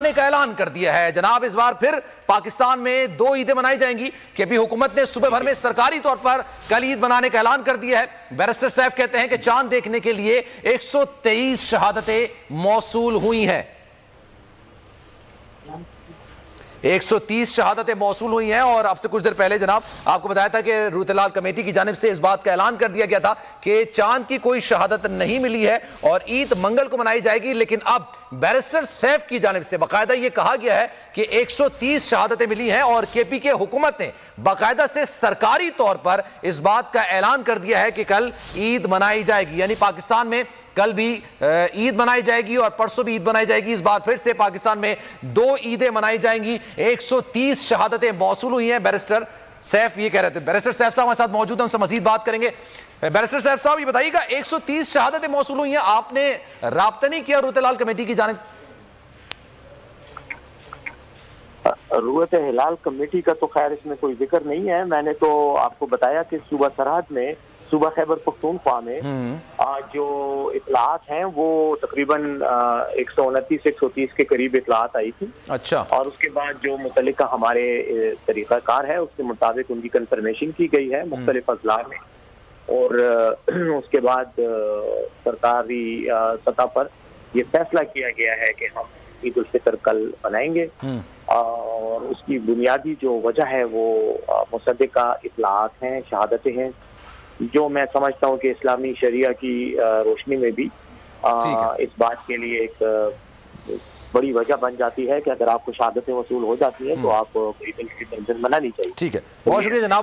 का ऐलान कर दिया है। जनाब, इस बार फिर पाकिस्तान में 2 ईदें मनाई जाएंगी। केपी हुकूमत ने सुबह भर में सरकारी तौर पर कल ईद मनाने का ऐलान कर दिया है। बैरिस्टर सैफ कहते हैं कि चांद देखने के लिए 123 शहादतें मौसूल हुई हैं। 130 शहादतें मौसूल हुई हैं। और अब से कुछ देर पहले जनाब आपको बताया था कि रूतलाल कमेटी की जानिब से इस बात का ऐलान कर दिया गया था कि चांद की कोई शहादत नहीं मिली है और ईद मंगल को मनाई जाएगी। लेकिन अब बैरिस्टर सैफ की जानिब से बाकायदा यह कहा गया है कि 130 शहादतें मिली हैं और केपी के हुकूमत ने बाकायदा से सरकारी तौर पर इस बात का ऐलान कर दिया है कि कल ईद मनाई जाएगी। यानी पाकिस्तान में कल भी ईद मनाई जाएगी और परसों भी ईद मनाई जाएगी। इस बार फिर से पाकिस्तान में 2 ईदें मनाई जाएंगी। 130 शहादतें मौसूल हुई हैं। बैरिस्टर सैफ ये कह रहे थे। बैरिस्टर सैफ साहब हमारे साथ मौजूद हैं, उनसे मजीद बात करेंगे। बैरिस्टर सैफ साहब ये बताइएगा, 130 शहादतें मौसूल हुई हैं, आपने राब्ता नहीं किया रूतलाल कमेटी की जानिब? रूयत हिलाल कमेटी का तो खैर इसमें कोई जिक्र नहीं है। मैंने तो आपको बताया कि सूबा सरहद में, सूबा खैबर पख्तूनख्वा में जो इतलात हैं वो तकरीबन 129-130 के करीब इतलात आई थी। अच्छा। और उसके बाद जो मुतल्लिका हमारे तरीक़ाकार है उसके मुताबिक उनकी कंफर्मेशन की गई है मुख्तलिफ अजला में। और उसके बाद सरकारी सतह पर यह फैसला किया गया है कि हम ईद उल फितर कल मनाएंगे। और उसकी बुनियादी जो वजह है वो मुसद्दिका इतलात हैं, शहादतें हैं, जो मैं समझता हूँ कि इस्लामी शरिया की रोशनी में भी इस बात के लिए एक बड़ी वजह बन जाती है कि अगर आपको शहादतें वसूल हो जाती है तो आप ईद उल फितर मनानी चाहिए। ठीक है, बहुत शुक्रिया जनाब।